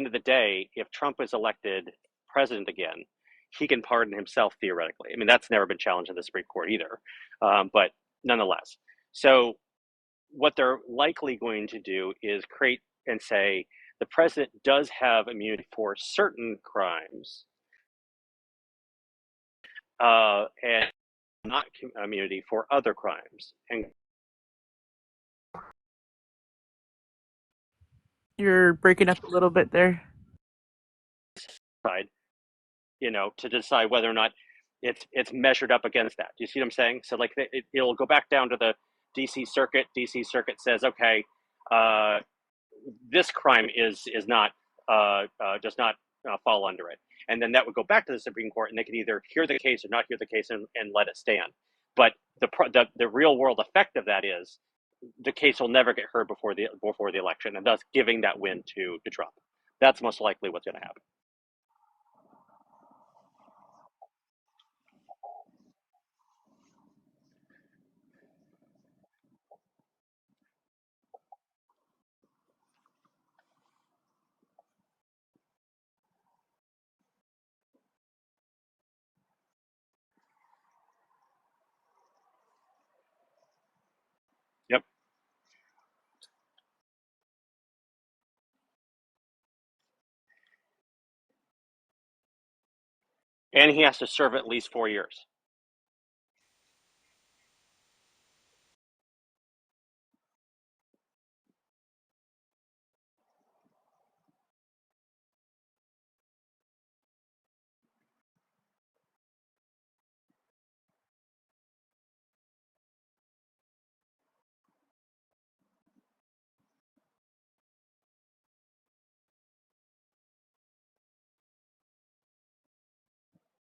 end of the day, if Trump is elected president again, he can pardon himself theoretically. I mean, that's never been challenged in the Supreme Court either, but nonetheless. So what they're likely going to do is create and say the president does have immunity for certain crimes, and not immunity for other crimes. And You're breaking up a little bit there. decide, to decide whether or not it's measured up against that. Do you see what I'm saying? So like it'll go back down to the D.C. Circuit. D.C. Circuit says, okay, uh, this crime is not does not fall under it, and then that would go back to the Supreme Court, and they can either hear the case or not hear the case and let it stand. But the real world effect of that is the case will never get heard before the election, and thus giving that win to Trump. That's most likely what's going to happen. Yep. And he has to serve at least 4 years.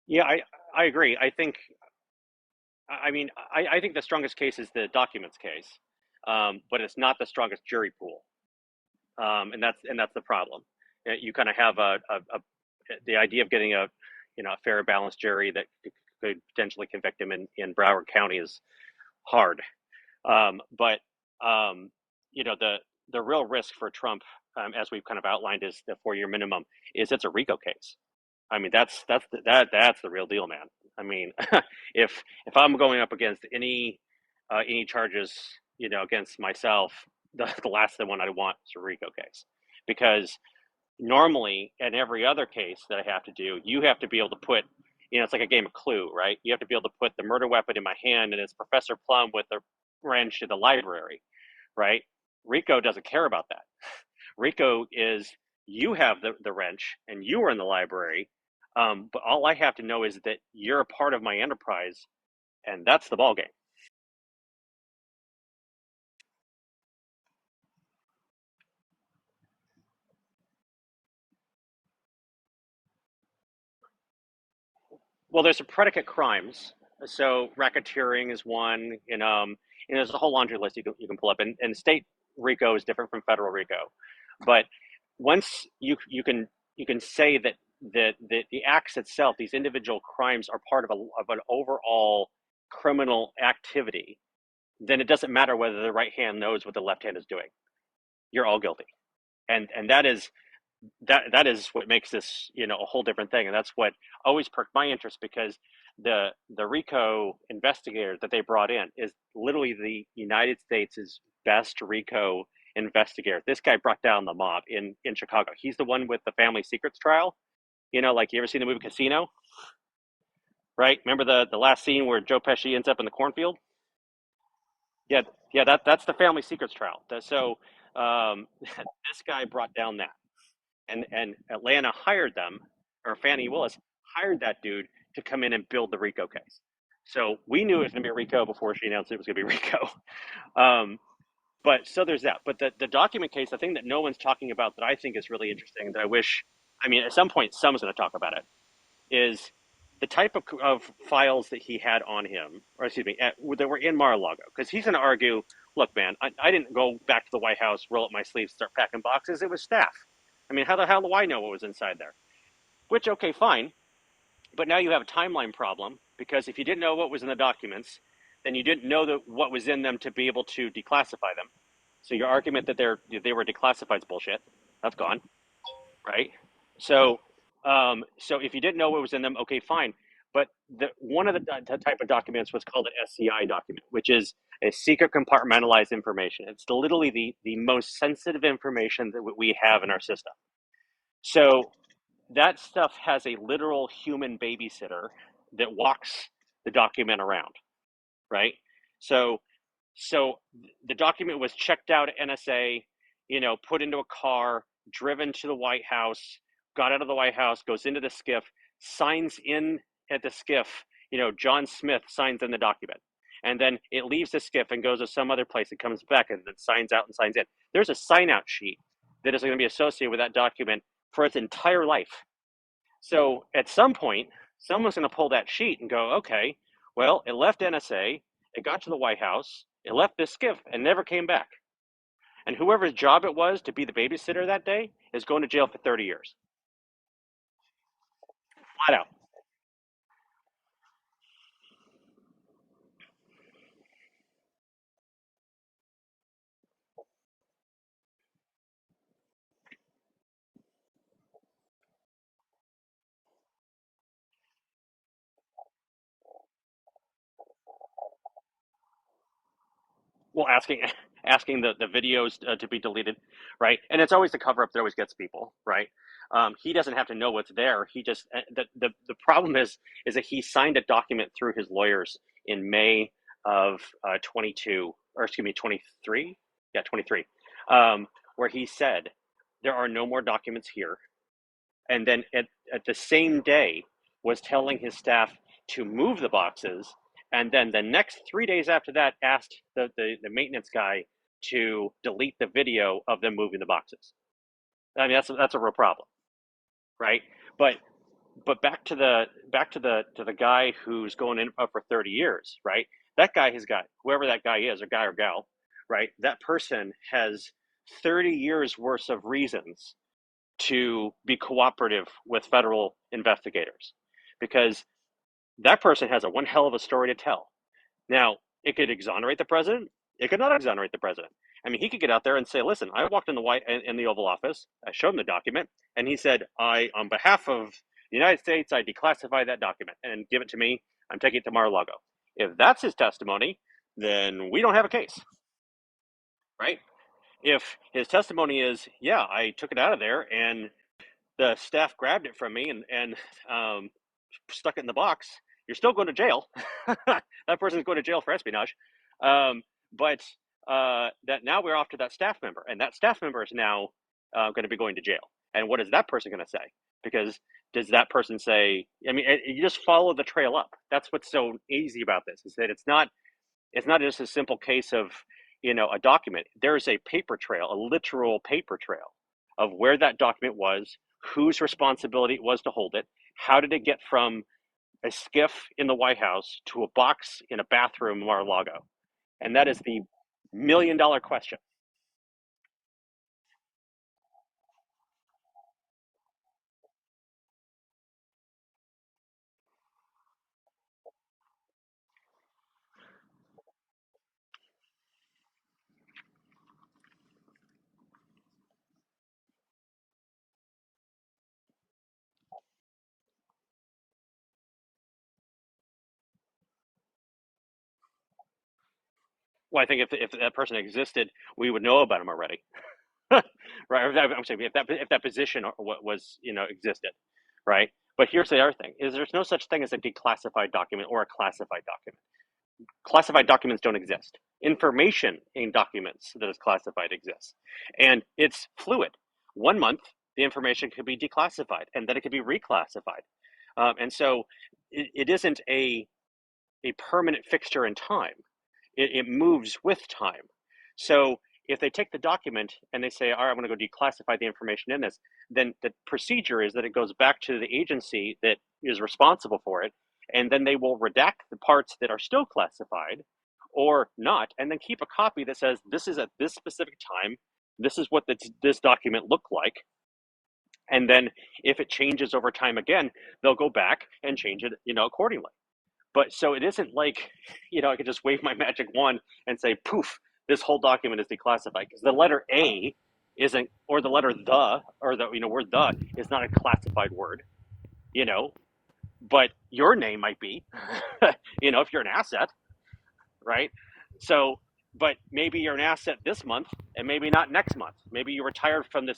Yeah, I agree. I think the strongest case is the documents case, but it's not the strongest jury pool, and that's the problem. You kind of have the idea of getting a fair, balanced jury that could potentially convict him in Broward County is hard. But the real risk for Trump, as we've kind of outlined, is the 4 year minimum. Is it's a RICO case. I mean, that's the real deal, man. I mean, if I'm going up against any charges, against myself, the last one I want is a RICO case, because normally in every other case that I have to do, you have to be able to put, it's like a game of Clue, right? You have to be able to put the murder weapon in my hand, and it's Professor Plum with the wrench in the library, right? RICO doesn't care about that. RICO is you have the wrench and you were in the library, but all I have to know is that you're a part of my enterprise, and that's the ball game. Well, there's some predicate crimes. So racketeering is one, and there's a whole laundry list you can pull up. And state RICO is different from federal RICO, but once you can say that the acts itself, these individual crimes, are part of an overall criminal activity, then it doesn't matter whether the right hand knows what the left hand is doing. You're all guilty, and that is what makes this a whole different thing, and that's what always perked my interest, because the RICO investigator that they brought in is literally the United States' best RICO investigator. This guy brought down the mob in Chicago. He's the one with the family secrets trial. Like, you ever seen the movie Casino? Right? Remember the last scene where Joe Pesci ends up in the cornfield? Yeah, yeah. That's the family secrets trial. So this guy brought down that, and Atlanta hired them, or Fannie Willis hired that dude to come in and build the RICO case. So we knew it was going to be RICO before she announced it was going to be RICO. Um, but so there's that. But the document case, the thing that no one's talking about that I think is really interesting, that I wish, I mean, at some point someone's going to talk about it, is the type of files that he had on him, or excuse me, that were in Mar-a-Lago. Because he's going to argue, look, man, I didn't go back to the White House, roll up my sleeves, start packing boxes. It was staff. I mean, how the hell do I know what was inside there? Which, okay, fine. But now you have a timeline problem, because if you didn't know what was in the documents, then you didn't know what was in them to be able to declassify them. So your argument that they were declassified is bullshit. That's gone. right? So, so if you didn't know what was in them, okay, fine. But one of the type of documents was called an SCI document, which is a secret compartmentalized information. It's literally the most sensitive information that we have in our system. So that stuff has a literal human babysitter that walks the document around, right? So so the document was checked out at NSA, put into a car, driven to the White House, got out of the White House, goes into the SCIF, signs in at the SCIF, John Smith signs in the document. And then it leaves the SCIF and goes to some other place and comes back and then signs out and signs in. There's a sign out sheet that is going to be associated with that document for its entire life. So at some point, someone's going to pull that sheet and go, okay, well, it left NSA, it got to the White House, it left this SCIF and never came back. And whoever's job it was to be the babysitter that day is going to jail for 30 years. Flat out. Well, asking the videos to be deleted, right? And it's always the cover up that always gets people, right? He doesn't have to know what's there. He just the problem is that he signed a document through his lawyers in May of 22, or excuse me, 23, yeah, 23, where he said there are no more documents here, and then at the same day was telling his staff to move the boxes, and then the next 3 days after that asked the maintenance guy to delete the video of them moving the boxes. I mean, that's a real problem, right? but but back to the guy who's going in for 30 years, right? That guy has got, whoever that guy is, or guy or gal, right? That person has 30 years worth of reasons to be cooperative with federal investigators, because that person has a one hell of a story to tell. Now, it could exonerate the president. It could not exonerate the president. I mean, he could get out there and say, "Listen, I walked in the Oval Office. I showed him the document, and he said, I, on behalf of the United States, I declassify that document and give it to me. I'm taking it to Mar-a-Lago." If that's his testimony, then we don't have a case, right? If his testimony is, "Yeah, I took it out of there and the staff grabbed it from me and stuck it in the box," you're still going to jail. That person's going to jail for espionage. But that now we're off to that staff member, and that staff member is now going to be going to jail. And what is that person going to say? Because does that person say? I mean, you just follow the trail up. That's what's so easy about this, is that it's not just a simple case of a document. There's a paper trail, a literal paper trail of where that document was, whose responsibility it was to hold it, how did it get from a SCIF in the White House to a box in a bathroom in Mar-a-Lago? And that is the $1 million question. Well, I think if that person existed, we would know about him already, right? I'm saying if that position was existed, right? But here's the other thing: is there's no such thing as a declassified document or a classified document. Classified documents don't exist. Information in documents that is classified exists, and it's fluid. 1 month, the information could be declassified, and then it could be reclassified, and so it isn't a permanent fixture in time. It moves with time. So if they take the document and they say, "All right, I'm going to go declassify the information in this," then the procedure is that it goes back to the agency that is responsible for it, and then they will redact the parts that are still classified or not, and then keep a copy that says, "This is at this specific time. This is what this document looked like." And then if it changes over time again, they'll go back and change it, accordingly. But so it isn't like, I could just wave my magic wand and say, poof, this whole document is declassified. Because the letter A isn't, or the letter the, or the word the is not a classified word, you know, but your name might be, if you're an asset, right? So, but maybe you're an asset this month and maybe not next month. Maybe you retired from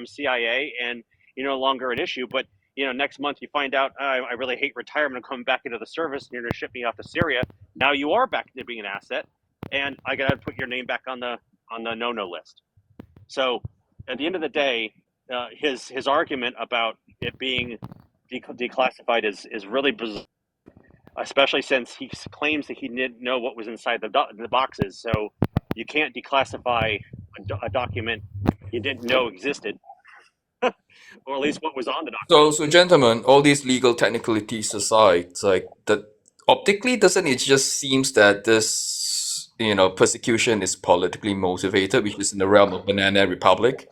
CIA and you're no longer an issue, but next month you find out, I really hate retirement. I'm coming back into the service and you're going to ship me off to Syria. Now you are back to being an asset, and I got to put your name back on the no list. So at the end of the day, his argument about it being declassified is really bizarre, especially since he claims that he didn't know what was inside the boxes. So you can't declassify a document you didn't know existed, or at least what was on the document. So, gentlemen, all these legal technicalities aside, it's like that optically, doesn't it just seems that this, persecution is politically motivated, which is in the realm of Banana Republic?